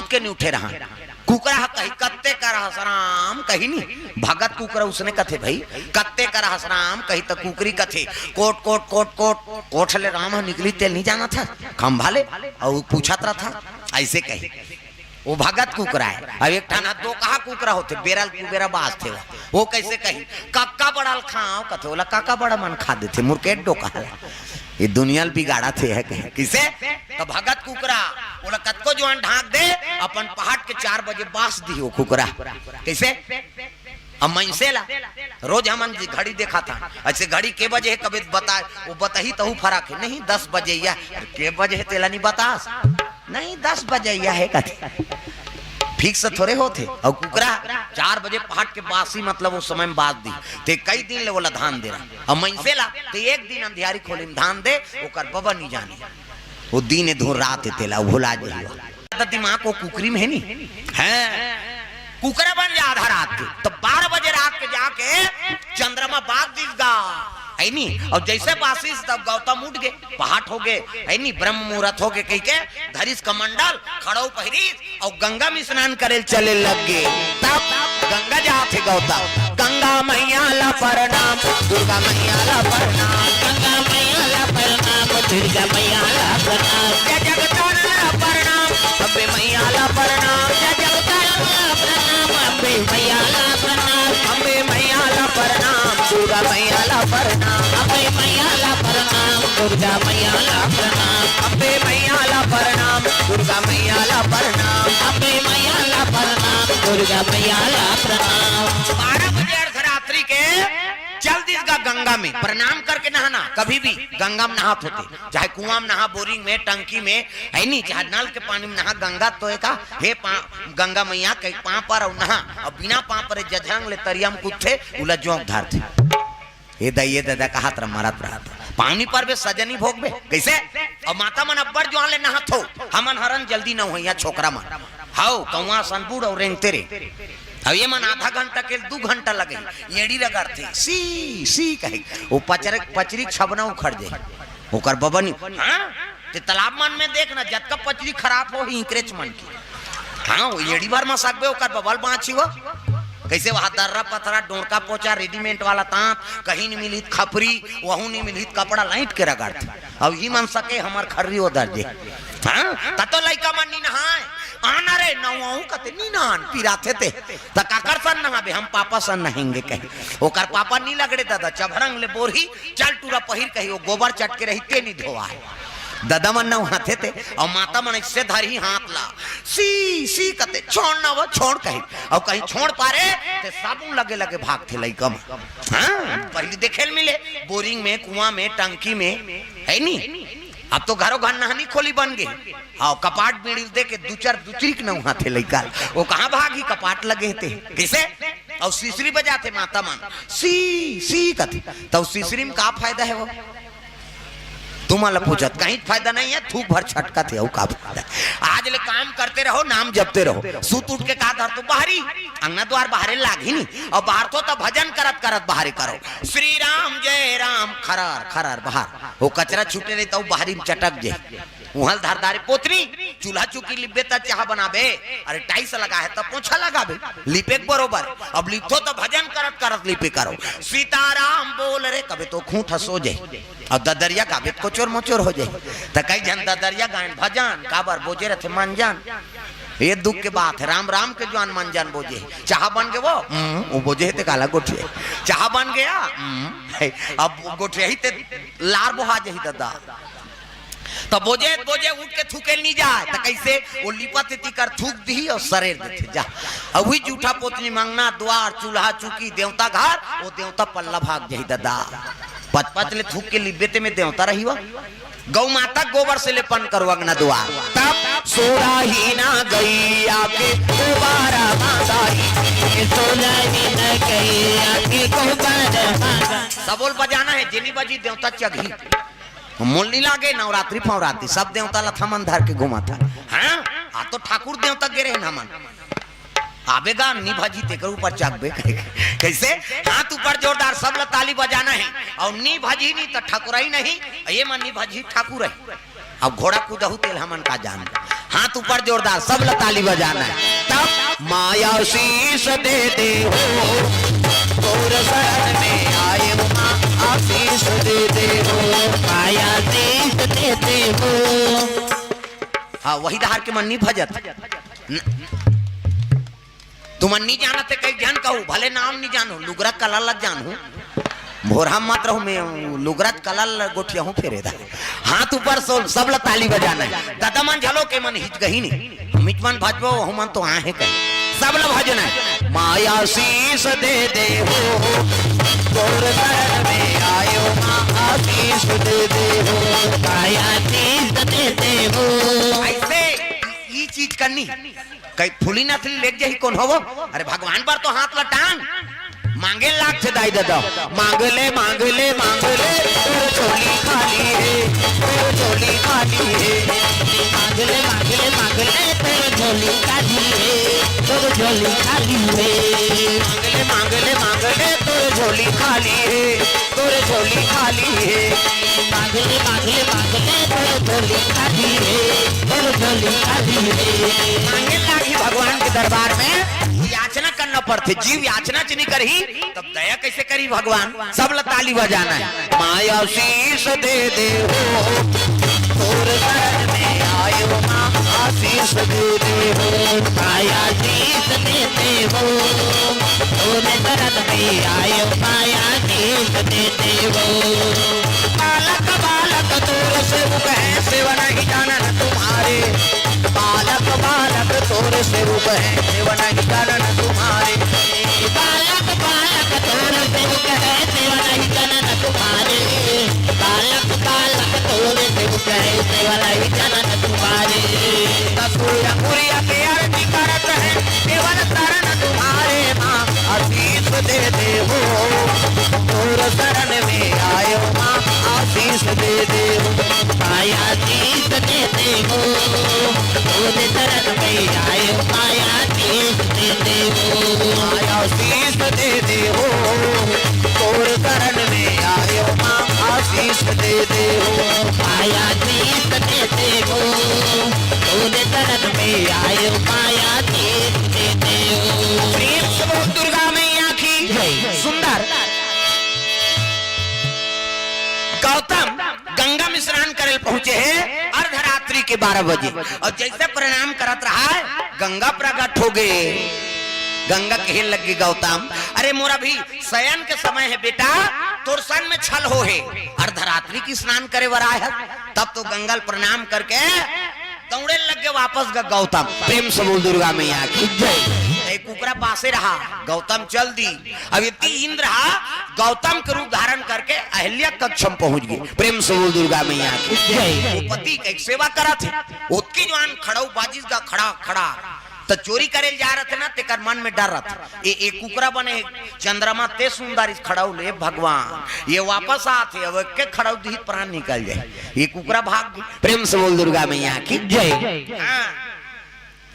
कूद के नहीं उठे रहा। कुकरा कही कत्ते कर हसराम कही नहीं भगत कुकरा उसने कथे भाई कत्ते कर हसराम कही तो कुकरी कथे कोट कोट कोट कोट कोट ले राम निकली तेल नहीं जाना था खंभाले और पूछा था ऐसे कही वो भगत कुकरा है। अब एक ठाना दो कहा कुकरा होते बेरल कुबेरा बाज थे वो कैसे कही कक्का बड़ाल खाओ कथे बोला काका बड़ा मन खा देते मुर्केट डोका ये दुनिया बिगाड़ा थे है किसे तो भगत कुकरा बोला कत्को जवान ढाक दे अपन पहाड़ के 4 बजे बास दी वो कुकरा कैसे अब मनसेला रोज हम घड़ी देखा था ऐसे घड़ी के बजे है कभी बता वो बताही तो फर्क है नहीं 10 बजे या के बजे है तेला नहीं बता नहीं 10 बजे या है कथे फिक्स थोड़े होते और कुकरा 4 बजे पहाड़ के बासी मतलब उस समय में बात दी ते कई दिन ले बोला धान दे रहा और मनसेला ते एक दिन अंधियारी खोली धान दे ओकर बबा नहीं जाने वो दिन धो रात तेला भुला जाइए दिमाग को कुकरी में है नहीं है कुकरा बन जा आधा रात के तो 12 बजे रात के जाके चंद्रमा बाग दिखगा है नहीं और जैसे बासिस तब गौतम उठ गए पहाड़ हो गए है नहीं ब्रह्म मुहूर्त हो गए कहीं के धरिस कमंडल खड़ो पहरीस और गंगा में स्नान करे चले लग गए तब गंगा जाते गौतम गंगा मैया ला प्रणाम दुर्गा मैया ला प्रणाम गंगा मैया ला प्रणाम दुर्गा मैया ला प्रणाम जय जगतारा प्रणाम अबे मैया ला प्रणाम जय जगतारा प्रणाम अबे मैया ला प्रणाम अबे मैया ला प्रणाम दुर्गा मैया ला प्रणाम अबे मैया ला प्रणाम दुर्गा मैया ला प्रणाम अबे मैया ला प्रणाम दुर्गा मैया ला प्रणाम अबे मैया ला प्रणाम दुर्गा मैया ला प्रणाम 12 बजे अर्धरात्रि के चल दिसगा गंगा में प्रणाम करके नहाना कभी भी गंगा में नहात होते चाहे कुआं में नहा बोरिंग में टंकी में है नहीं चाहे नल के पानी में नहा गंगा तो का हे गंगा मैया कई पाँ पर और नहा और बिना पाँ पर जझंग ले तरियम कुत्थे उला जोंक धार थे ये दादा कहा तर मारत रहा पानी पर बे सजनी भोग बे कैसे और माता मन अब्बर जो ले नहात हो हमन हरन जल्दी न हो छोकरा मन हाउ कौआ सनपुर और रेंग तेरे अब ये मन आधा घंटा के 2 घंटा लगे येड़ी रगड़ते सी कहे वो पचरी छबना उखड़ जाए ओकर बबनी हाँ ते तालाब मन में देखना जत का पचरी खराब हो ही इंकरेज मन की हाँ वो येड़ी बार में सकबे ओकर बबल बाँची हो कैसे वहां दर्रा पथरा डोरका पोचा रेडीमेड वाला तांत कहीं नहीं मिली खपरी वहू नहीं मिली कपड़ा लाइट के रगड़ते अब ही मन सके हमार खर्री उधर जे हाँ ततो लइका मन नहीं नहाए आना रे नौऊ कते नी नान पिराथे ते त काकर सन नहाबे हम पापा सन नहेंगे कहे ओकर पापा नी लगड़े दादा चभरंग ले बोरही चल टूरा पहिर कही वो गोबर चट के रही ते नी धोआ है दादा मन हाथे थे और माता मन इससे धरी हाथ ला सी कते छोड़ ना वो छोड़ कही और कहीं छोड़ पारे ते साबुन लगे लगे भाग थे लइका में हाँ पहले देखे मिले बोरिंग में कुआं में टंकी में है नहीं अब तो घरों घर नहानी खोली बन गए हाँ कपाट बीड़ी दे के दूचरिक न वहां थे लइका वो कहाँ भागी कपाट लगे थे कैसे और सीसरी बजाते माता मन सी कथे तो सीसरी में का फायदा है वो तुम्हारा पूछत कहीं फायदा नहीं है थूक भर छटका थे का फायदा आज ले काम करते रहो नाम जपते रहो सूत उठ के कहा धर तो बाहरी अंगना द्वार बाहरे लागी नहीं और बाहर तो भजन करत करत बाहरे करो श्री राम जय राम खरार बाहर वो कचरा छूटे नहीं तो बाहरी चटक जाए उहल धारदारी पोतनी चूल्हा चुकी लिपे तक चाह बनाबे अरे टाइस लगा है तब पोछा लगाबे लिपे बरोबर अब लिपो तो भजन करत करत लिपे करो सीताराम बोल रे कभी तो खूंट हसो जाए और ददरिया गाबे को चोर मोचोर हो जाए तो कई जन ददरिया गायन भजन काबर बोझे रहे मन जान ये दुख के बात है राम राम के जवान मन जान बोझे चाह बन गए वो बोझे ते काला गोठे चाह बन गया अब गोठे ही ते लार बोहा जही दादा तो बोझे उठ के थूके नहीं जाए तो कैसे वो लिपा तेती कर थूक दी और सरेर देते जा अब वही जूठा पोतनी मांगना द्वार चूल्हा चुकी देवता घर वो देवता पल्ला भाग जाही दादा पच ले थूक के लिबेते में देवता रही वो गौ माता गोबर से लेपन करो अंगना द्वार तब सोरा ही ना गई आके दोबारा सबोल बजाना है जिनी बजी देवता चघी मूल नहीं लागे नवरात्रि फवरात्रि सब देवता लथमन धर के घुमा था हाँ आ तो ठाकुर देवता गिरे है नमन आवेगा नी भाजी तेकर ऊपर चाकबे कैसे हाथ ऊपर जोरदार सब ताली बजाना है और नी भाजी नहीं तो ठाकुराई नहीं ये मन नी भाजी ठाकुर है अब घोड़ा कूदहू तेल हमन का जान हाथ ऊपर जोरदार सब ताली बजाना है। तब माया शीश दे दे हो तोर शरण में आए हो माँ आशीष दे दे हो माया शीश दे दे हो। हाँ वही धार के मन्नी भजत तुम नहीं जाना थे कई जन कहूँ भले नाम नहीं जानो लुगरा कलल जानू भोरा मत रहो मैं लुगरत कलल गोठिया हूँ फेरे दा हाथ ऊपर सोल सब ताली बजाना है। दादा मन झलो के मन हिच गही नहीं मिट मन भजबो हूँ मन तो आहे कहीं सब ल भजना है। माया शीश दे दे हो तोर शरण में आयो माँ आशीष दे दे हो माया शीश दे दे हो। ऐसे ये चीज करनी कई फूली नथली लेक जाही कौन हो अरे भगवान पर तो हाथ लटांग मांगे लाख से दाई दादा मांगले मांगले मांगले तोर झोली खाली है तोर झोली खाली है मांगले मांगले मांगले तोर झोली खाली है तोर झोली खाली है मांगले मांगले मांगले तोर झोली खाली है तोर झोली खाली है मांगले मांगले मांगले तोर झोली खाली है तोर झोली खाली है। मांगे लागी भगवान के दरबार में याचना करना पड़ते जीव याचना च नहीं करही तब दया कैसे करी भगवान सब ताली बजाना है। माया शीश दे दे हो तोर शरण में आए हो माँ आशीष दे दे हो माया शीश दे दे हो तोर शरण में आए हो माया शीश दे दे हो। बालक बालक तोर सेवक है सेवा नहीं जाना न तुम्हारे बालक बालक तोर सेवक है सेवा नहीं जाना न तुम्हारे बालक बालक तोर सेवक है सेवा नहीं जाना न तुम्हारे बालक बालक तोर सेवक है सेवा नहीं जाना न तुम्हारे कसूरिया कुरिया के आरती करत है केवल शरण तुम्हारे माँ आशीष दे दे हो तोर शरण में आयो माँ आशीष दे दे हो माया आशीष दे दे हो तोर शरण में आयो माया आशीष दे दे हो माया आशीष दे दे हो तोर शरण में आयो माँ आशीष दे दे हो माया आशीष दे दे हो तोर शरण में आयो माया आशीष दे दे हो। प्रेम से बोल दुर्गा मैया की सुंदर। गौतम गंगा में स्नान करे पहुंचे हैं अर्धरात्रि के 12 बजे और जैसे प्रणाम करत रहा है गंगा प्रकट हो गए। गंगा कहे लगे गौतम अरे मोरा भी शयन के समय है बेटा तोर सन में छल हो है अर्धरात्रि की स्नान करे वरा है। तब तो गंगा प्रणाम करके दौड़े लग गए वापस गौतम। प्रेम से बोल दुर्गा मैया की जय। कुकरा पासे रहा गौतम चल दी अब इतनी इंद्र रहा गौतम के रूप धारण करके अहिल्या कक्षम पहुंच गए। प्रेम से बोल दुर्गा मैया की जय। पति की सेवा करा थे उसकी जवान खड़ाऊ बाजिश का खड़ा खड़ा तो चोरी करे जा रहे थे ना तेकर मन में डर रहा था ये कुकरा बने चंद्रमा ते सुंदर इस खड़ाऊ ले भगवान ये वापस आते अब के खड़ाऊ दी प्राण निकल जाए ये कुकरा भाग गई। प्रेम से बोल दुर्गा मैया की जय।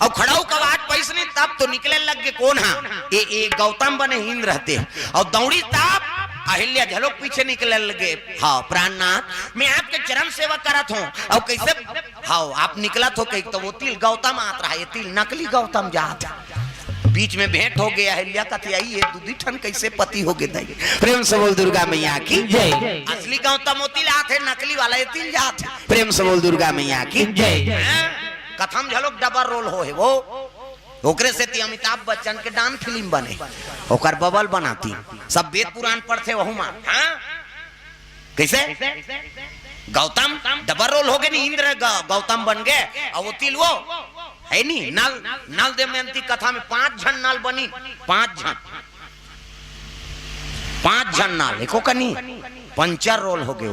और खड़ाऊ का आवाज पैसने तब तो निकले लग गए कौन हाँ ये गौतम बने इंद्र रहते और दौड़ी तब अहिल्या झलोक पीछे निकले लगे। हाँ प्राणनाथ मैं आपके चरण सेवा करत हूँ और कैसे हाँ आप निकला तो कहीं तो वो तिल गौतम आत रहा ये तिल नकली गौतम जात बीच में भेंट हो गया अहिल्या का आई ये दूधी ठन कैसे पति हो गए। प्रेम से बोल दुर्गा मैया की जय। असली गौतम वो तिल आते नकली वाला ये तिल जात। प्रेम से बोल दुर्गा मैया की जय। कथम झलोक डबल रोल हो है वो ओकरे से अमिताभ बच्चन के डांस फिल्म बने ओकर बबल बनाती सब वेद पुराण पढ़ते वहु मां। हाँ कैसे गौतम डबल रोल हो गए नहीं इंद्र गौतम बन गए और वो तिल वो है नहीं नल नल दमयंती कथा में 5 जन नल बनी 5 जन नाल एको कनी पंचर रोल हो गए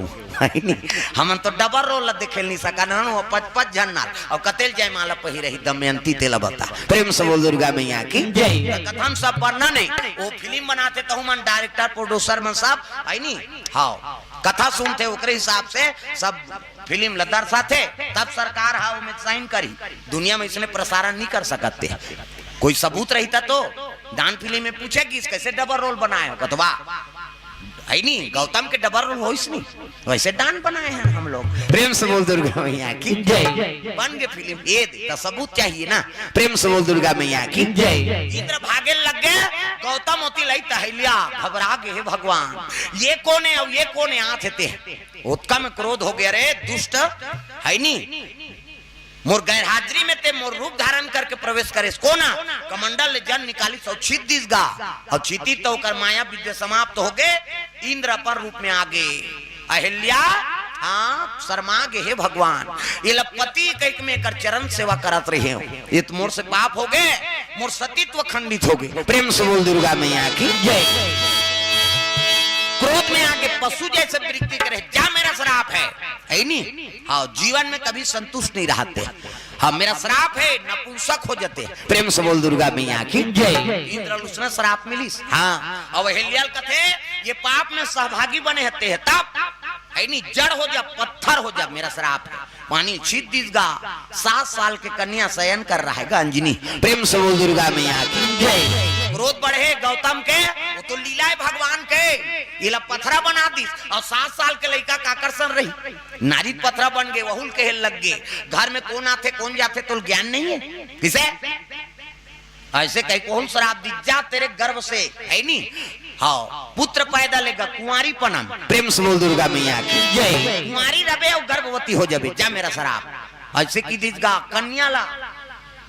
हम तो डबल रोल देखे नहीं सका ना 5 जन नाल और कतेल जय माला पही रही दमयंती तेला बता। प्रेम से बोल दुर्गा मैया की जय। कथम सब वर्णन नहीं वो फिल्म बनाते तो मन डायरेक्टर प्रोड्यूसर में सब है नहीं हाँ कथा सुनते ओकरे हिसाब से सब फिल्म लदर साथे तब सरकार हाँ में साइन करी दुनिया में इसने प्रसारण नहीं कर सकते कोई सबूत रहता तो डांस फिल्म में पूछेगी कैसे डबल रोल बनाए कतवा है नहीं, गौतम के डबल रोल हो नहीं, वैसे डान बनाए हैं हम लोग। प्रेम से बोल दुर्गा मैया की जय। बन गए फिल्म, ये तो सबूत चाहिए ना। प्रेम से बोल दुर्गा मैया की जय। इंद्र भागे लग गए, गौतम होती लाई तहलिया घबरा गए, हे भगवान ये कौन है और ये कौन है आते थे। उत्का में क्रोध हो गया, रे दुष्ट है नहीं, मोर गैर हाजिरी में ते मोर रूप धारण करके प्रवेश करे कोना कमंडल ले जन निकाली सौ छित दिसगा और छिती तो कर माया विद्या समाप्त हो गए। इंद्र अपन रूप में आगे अहिल्या हाँ शर्मा गे, हे भगवान ये लपति कई में कर चरण सेवा करत रहे हो, ये तो मोर से पाप हो गए, मोर सतीत्व खंडित हो गए। प्रेम से बोल दुर्गा मैया की जय। क्रोध में आगे पशु जैसे वृत्ति करे, जा मेरा श्राप है नहीं। हाँ जीवन में कभी संतुष्ट नहीं रहते, हाँ मेरा श्राप है नपुंसक हो जाते। प्रेम से बोल दुर्गा मैया की जय। इंद्र उसने श्राप मिलिस, हाँ और हिलियल कथे ये पाप में सहभागी बने रहते हैं, तब है नहीं जड़ हो जा पत्थर हो जा, मेरा श्राप है। पानी छीत दिसगा, 7 साल के कन्या शयन कर रहा है अंजनी। प्रेम से बोल दुर्गा मैया की जय। क्रोध बढ़े गौतम के, वो तो लीला है भगवान के, ये पथरा बना दी और 7 साल के लड़का का आकर्षण रही, नारी पथरा बन गए, वहुल के लग गए। घर में कौन आते कौन जाते तो ज्ञान नहीं है किसे, ऐसे कहीं कौन शराब दी जा तेरे गर्भ से है नहीं। हाँ पुत्र पैदा लेगा कुंवारी पनम। प्रेम से बोल दुर्गा मैया की जय। कुंवारी रबे और गर्भवती हो जाबे, जा मेरा शराब ऐसे की दीजगा कन्या ला।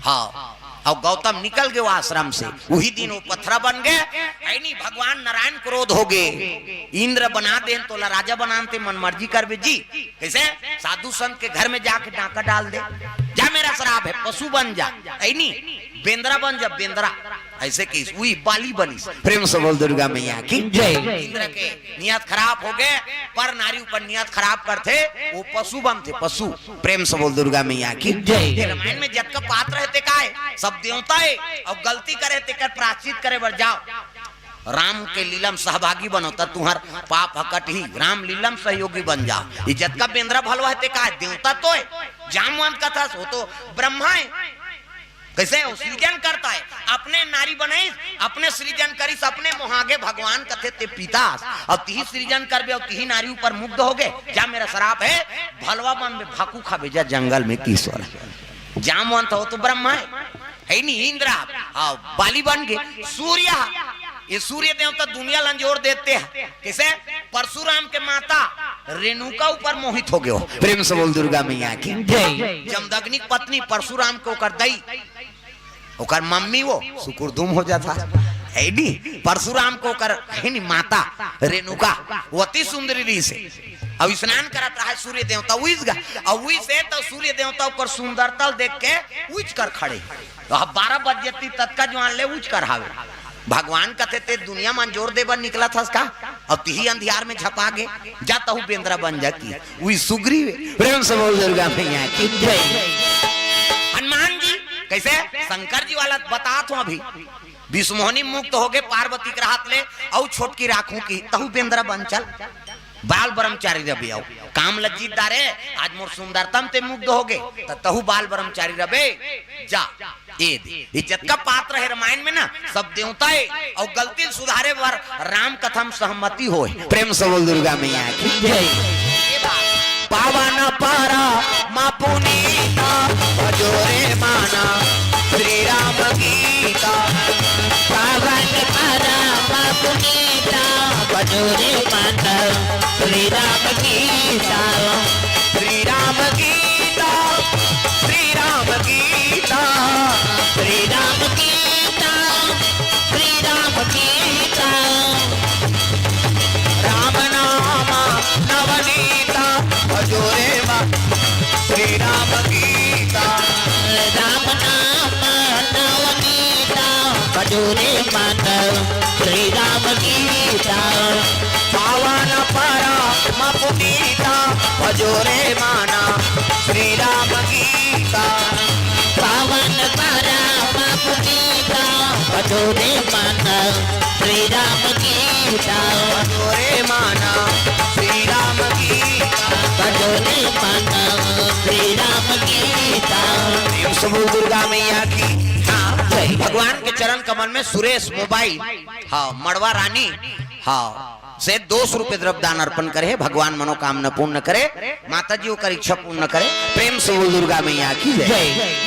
हाँ और गौतम निकल गए आश्रम से, वही दिन वो पत्थरा बन गए। नहीं भगवान नारायण क्रोध हो गए, इंद्र बना दे तो राजा बनाते मन मर्जी कर बे जी, कैसे साधु संत के घर में जाके डाका डाल दे, जा मेरा शराब है पशु बन जा, नहीं बेंद्रा बन जा बेंद्रा, ऐसे की वही बाली बनी। प्रेम से बोल दुर्गा मैया की जय। इंद्र के नियत खराब हो गए, पर नारी ऊपर नियत खराब करते वो पशु बनते पशु। प्रेम से बोल दुर्गा मैया की जय। रामायण में जब का पात्र रहते का है सब देवता है और गलती करे ते कर प्रायश्चित करे बर जाओ, राम के लीलम सहभागी बनोता तुहर पाप हकट ही, राम लीलम सहयोगी बन जाओ। इज्जत का बेंद्रा भलवा है का देवता तो है, जामवंत का था वो तो ब्रह्मा है, कैसे सृजन करता है, अपने नारी बनाई अपने सृजन करिस, अपने मोहागे भगवान कथे ते पिता और तिही सृजन करबे और तिही नारी ऊपर मुग्ध हो गए, जा मेरा शराप है भलवा बन में भाकू खाबे जा जंगल में किशोर। जामवंत हो तो ब्रह्मा है नहीं, इंद्र हाँ बाली बन गए। सूर्य ये सूर्य देवता दुनिया लंजोर देते हैं, कैसे परशुराम के माता रेणुका ऊपर मोहित हो गए। प्रेम से बोल दुर्गा मैया की जय। जमदग्नि पत्नी परशुराम को कर दई, ओकर मम्मी वो सुकुरदुम हो जाता है नी, परशुराम को कर है नी माता रेणुका अति सुंदरी री से अब स्नान करत रहा सूर्य देवता उइस गा और उइ से तो सूर्य देवता ऊपर सुंदरता देख के उइच कर खड़े, तो 12 बजे तत्का जवान ले उइच कर हावे। भगवान कहते ते दुनिया में जोर देवर निकला था उसका और तिही अंधियार में झपा गे, जाता हूँ बेंद्रा बन जाती वही सुग्री। प्रेम से बोल दुर्गा मैया की जय। हनुमान जी कैसे शंकर जी वाला बता तो अभी विष्णुमोहनी मुक्त हो गए, पार्वती के हाथ ले और छोटकी राखू की तहु बेंद्रा बन चल, बाल ब्रह्मचारी रबे आओ काम लज्जित दारे आज मोर सुंदरतम ते मुग्ध हो गए तहु बाल ब्रह्मचारी रबे जा। इज्जत का पात्र है रामायण में ना, सब देवता है और गलती सुधारे वर राम कथम सहमति हो। प्रेम से बोल दुर्गा मैया की जय। पावन पारा माँ पुनीता भजोरे माना श्री राम गीता, पावन पारा माँ पुनीता भजोरे माना श्री राम गीता, श्री राम गीता, श्री राम गीता, श्री राम गीता, श्री राम गीता, राम नाम नवनीता भजोरे मां श्री राम गीता, राम नाम नवनीता भजोरे मां श्री राम गीता, पावन परम पुनीता भजोरे माना श्री राम गीता, पावन परम पुनीता भजोरे माना श्री राम गीता, भजोरे माना श्री राम गीता, भजोरे माना श्री राम गीता। सब दुर्गा मैया की भगवान के चरण कमल में सुरेश मोबाइल हाँ मड़वा रानी हाँ से 200 रुपए द्रव्य दान अर्पण करे, भगवान मनोकामना पूर्ण करे, माता जी को इच्छा पूर्ण करे। प्रेम से बोल दुर्गा मैया की जय।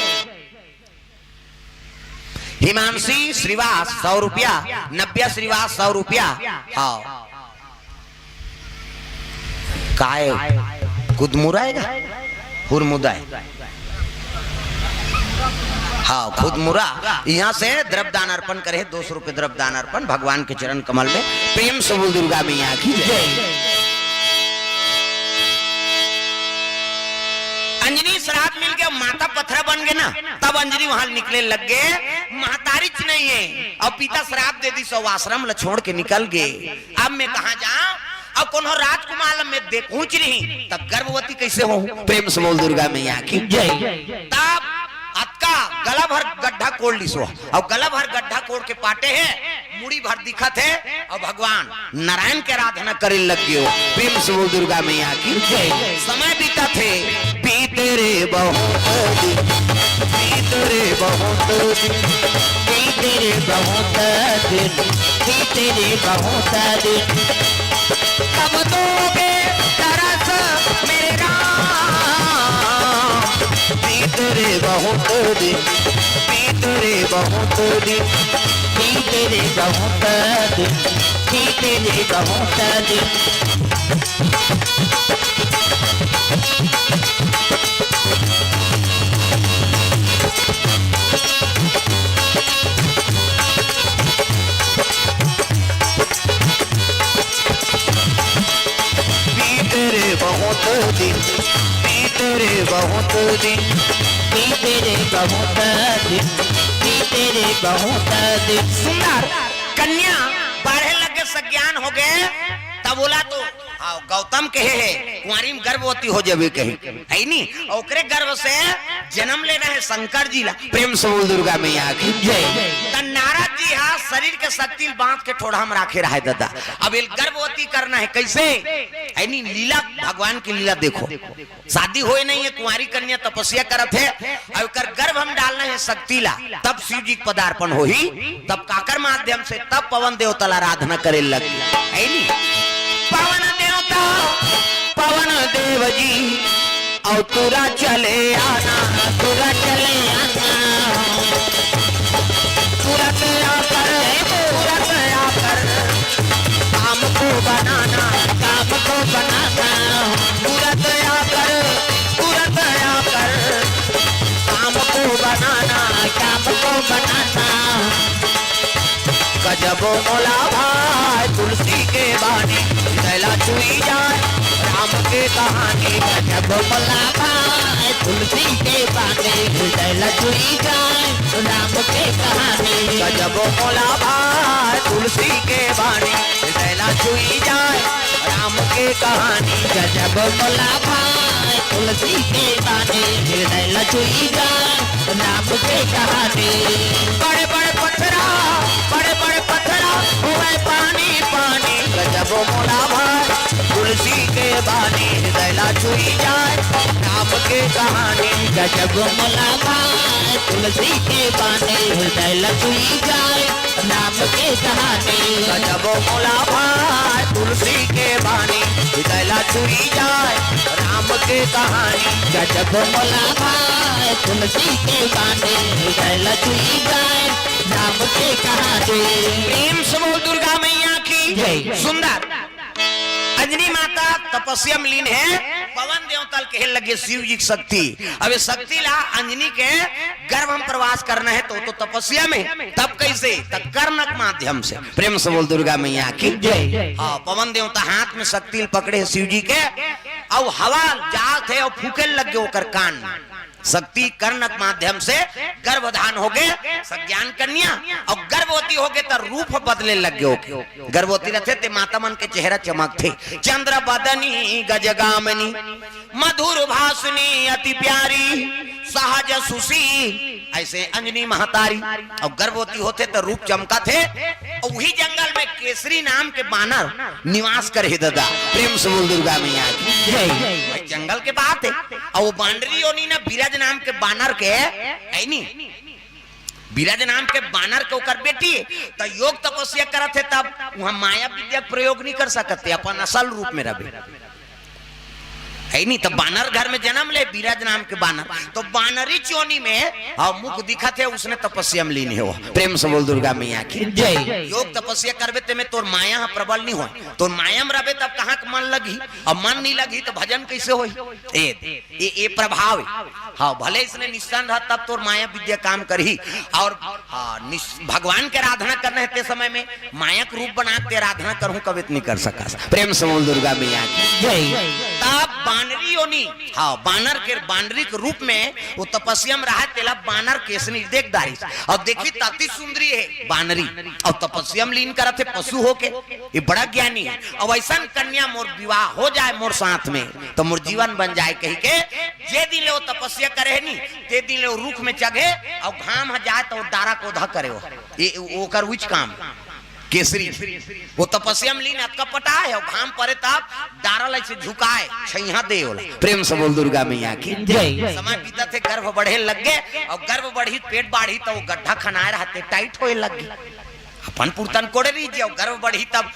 हिमांशी श्रीवास 100 रुपया, नव्या श्रीवास 100 रुपया। हाँ काय खुदमुराएगा हुरमुदाए, हाँ खुदमुरा। यहाँ से द्रव्य दान अर्पण करे 200 रुपए द्रव्य दान अर्पण भगवान के चरण कमल में। प्रेम से बोल दुर्गा मैया की जय। अंजनी श्राप मिल गया, माता पत्थर बन गए ना, तब अंजनी वहां निकले लग गए। महतारिच नहीं है और पिता श्राप दे दी, सौ आश्रम छोड़ के निकल गए। अब मैं कहा जाऊं, अब कौन हो राजकुमार में देख पहुंच रही, तब गर्भवती कैसे हो। प्रेम से बोल दुर्गा मैया की जय। तब अतका गला भर गड्ढा कोड़ ली सो, और गला भर गड्ढा कोड़ के पाटे है, मुड़ी भर दिखत है, और भगवान नारायण के आराधना करे लग गए हो। प्रेम से बोल दुर्गा मैया की जय। समय बीता थे, बीते रे बहुत दिन, बीते रे बहुत दिन, बीते रे बहुत दिन, बीते रे बहुत दिन, कब दोगे तरस मेरे राम, बीते रे बहुत दिन, बीते रे बहुत दिन, बीते रे बहुत दिन, बीते रे बहुत दिन। बहुत दिन, बीते रे बहुत दिन, बीते रे बहुत दिन, बीते रे बहुत दिन। सुंदर कन्या बढ़े लगे, सज्ञान हो गए, तब बोला तो गौतम कहे है कुंवारी में गर्भवती हो जावे कही है नी, ओकरे गर्भ से जन्म लेना है शंकर जी ला। प्रेम से बोल दुर्गा मैया की जय। नारद जी हाँ शरीर के शक्ति बांध के ठोड़ा में राखे रहा है दादा। अब एक गर्भवती करना है कैसे है नी, लीला भगवान की लीला देखो। शादी होए नहीं है, कुंवारी कन्या तपस्या करत है, और गर्भ हम डालना है शक्ति ला, तब शिव जी पदार्पण हो ही, तब काकर माध्यम से तब पवन देवता ला आराधना करे लगी है नी। पवन देवता पवन देव जी और तुरा चले आना, तुरा चले आना, तुरंत आकर, तुरंत आकर काम को बनाना, काम को बनाना, तुरंत आकर, तुरंत आकर काम को बनाना, काम को बनाना। गजब मोला भाई तुलसी के बानी, दैला छुई जाए राम के कहानी। गजब मोला भाई तुलसी के बानी, दैला छुई जाए राम के कहानी। गजब मोला भाई तुलसी के बानी, दैला छुई जाए राम के कहानी। गजब मोला भाई तुलसी के बानी, दैला छुई जाए राम के कहानी। बड़े बड़े पत्थरा, बड़े बड़े पत्थरा हुए पानी पानी। गजब मोला भाई तुलसी के बानी, दैला छुई जाए राम के कहानी। गजब मोला भाई तुलसी के बानी, दैला छुई जाए राम के कहानी। गजब मोला भाई तुलसी के बानी, दैला छुई जाए राम के कहानी। गजब मोला भाई तुलसी के बानी, दैला छुई जाए राम के कहानी। प्रेम से बोल दुर्गा मैया की जय। सुंदर अंजनी माता तपस्या में लीन है, पवन देवता कहे लगे शिव जी की शक्ति। अब ये शक्ति ला अंजनी के गर्भ हम प्रवास करना है तो तपस्या में, तब कैसे, तब कर्णक माध्यम से। प्रेम से बोल दुर्गा मैया की जय। हाँ पवन देवता हाथ में शक्ति पकड़े शिव जी के, और हवा जात है और फूके लगे होकर कान। शक्ति कर्णक माध्यम से गर्भधान हो गए सज्ञान कन्या, और गर्भवती हो गए तो रूप बदले लग गए। गर्भवती रहते थे माता मन के चेहरा चमक थे। चंद्र बदनी गजगामिनी, मधुर भाषणी अति प्यारी, सहज सुशील। ऐसे अंजनी महतारी और गर्भवती होते तो रूप चमका थे। और वही जंगल में केसरी नाम के बानर निवास करे दादा। प्रेम से बोल दुर्गा मैया की जय। जंगल के बात है, और वो बांडरी योनी ना बिरज नाम के बानर के है नी, बिरज नाम के बानर के ओकर बेटी है, तो योग तपस्या करत है, तब वहां माया विद्या प्रयोग नहीं कर सकते, अपन असल रूप में रहे है नहीं। तो बानर घर में जन्म ले, बिरज नाम के बानर, तो बानरी चोनी में मुख दिखत है, उसने तपस्या में लीन हो। प्रेम से बोल दुर्गा मैया की जय। योग तपस्या करबे ते में तोर माया प्रबल नहीं हो, तोर माया में रहे तब कहाँ के मन लगी, अब मन नहीं लगी तो भजन कैसे हो? ये प्रभाव है। हाँ, भले इसने निशान रहा तब तोर माया विद्या काम करी। और भगवान के आराधना करने हेते समय में माया के रूप बना के आराधना करूं, कभी नहीं कर सका। प्रेम से बोल दुर्गा मैया की जय। तब बानरी योनी, हाँ, बानर के बानरी के रूप में वो तपस्या में रहा, तेला बानर केसनी देखदारी। और देखी ताती सुंदरी है बानरी, और तपस्या में लीन करत है पशु होके, ये बड़ा ज्ञानी है। अब ऐसा कन्या मोर विवाह हो जाए मोर साथ में, तो मोर जीवन बन जाए कही के जे दिन ले वो तपस्या करे नहीं, ते दिन ले वो रुख में चढ़े और घाम ह जाए तो डारा को ध करे हो, ये ओकर उच काम केसरी। वो तपस्या में लीन कपटा है, और घाम पड़े तब डारल ऐसे झुकाए छैया दे होला। प्रेम से बोल दुर्गा मैया की जय। समय बीता थे, गर्भ बढ़े लग गए, और गर्भ बढ़ी पेट बढ़ी तो वो गड्ढा खनाए रहते, टाइट होए लग गए। अपन पुरतन कोड़े रही, और गर्भ बढ़ी तब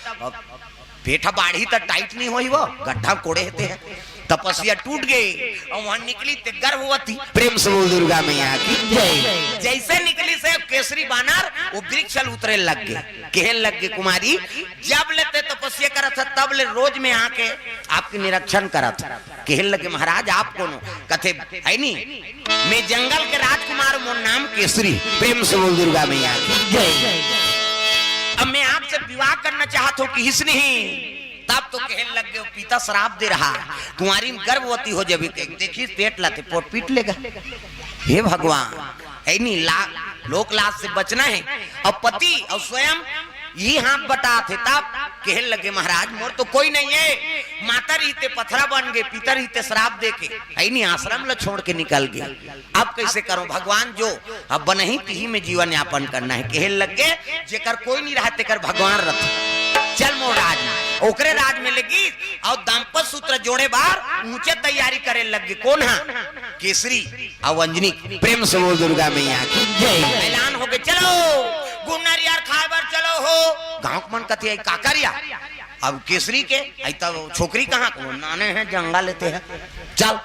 पेट बाढ़ी तो टाइट नहीं हुई, वो गड्ढा कोड़े होते हैं। तपस्या टूट गई और वहां निकली ते गर्भवती। प्रेम से बोल दुर्गा मैया की जय। जैसे निकली से केसरी बानर वो वृक्ष उतरे लग गए, कहे लग गए कुमारी जब लेते तपस्या करत तब ले रोज में आके आपकी निरीक्षण करत, कहे लगे महाराज आप कौन हो? कथे है नी मैं जंगल के राजकुमार, मोर नाम केसरी। प्रेम से बोल दुर्गा मैया की जय। अब मैं आपसे विवाह करना चाहता हूँ कि हिस नहीं, तब तो कहने लग गए पिता शराब दे रहा, तुम्हारी गर्भवती हो जाएगी, देखिए पेट लाते पोट पीट लेगा। हे भगवान, है नहीं लोक लाज से बचना है। और पति और स्वयं ये हाथ बटा थे, तब कहने लगे महाराज मोर तो कोई नहीं है, माता रहते पथरा बन गए, पिता रहते शराब दे के है नहीं आश्रम लो छोड़ के निकल गए। अब कैसे करो भगवान, जो अब बनही तिही में जीवन यापन करना है। कहने लगे जेकर कोई नहीं रहा तेकर भगवान रथ, चल मोर राज में, ओकरे राज में लगी और दाम्पत्य सूत्र जोड़े बार ऊंचे तैयारी करे लगे। कौन है? केसरी और अंजनी। प्रेम से बोल दुर्गा मैया की जय। ऐलान हो गए चलो गुन्नर यार खाबर चलो हो। गांव मन कथे काकरिया, अब केसरी के तब छोकरी कहाँ को नाने हैं जंगा लेते हैं, चल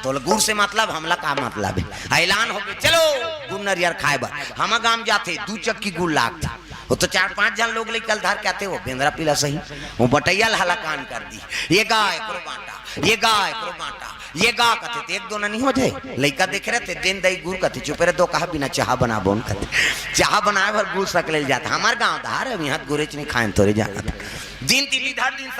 तो गुड़ से मतलब हमला का मतलब है। ऐलान हो गए चलो गुन्नर यार खाबर, हम गांव जाते 2 चक्की गुड़ लागता, वो तो 4-5 जन लोग लेकर धार के आते, वो बेंद्रा पीला सही वो बटैया हलाकान कर दी, ये गाय करो बांटा, ये गाय करो बांटा, ये गा कहते थे 1-2 नहीं हो जाए। लड़का देख रहे थे दिन दही गुड़ कहते चुप रहे, 2 कहा बिना चाह बना बोन कहते, चाह बनाए भर गुड़ सक ले जाता। हमारे गाँव धार है यहाँ गुरेच नहीं खाए थोड़े जाना था दिन 3 दिन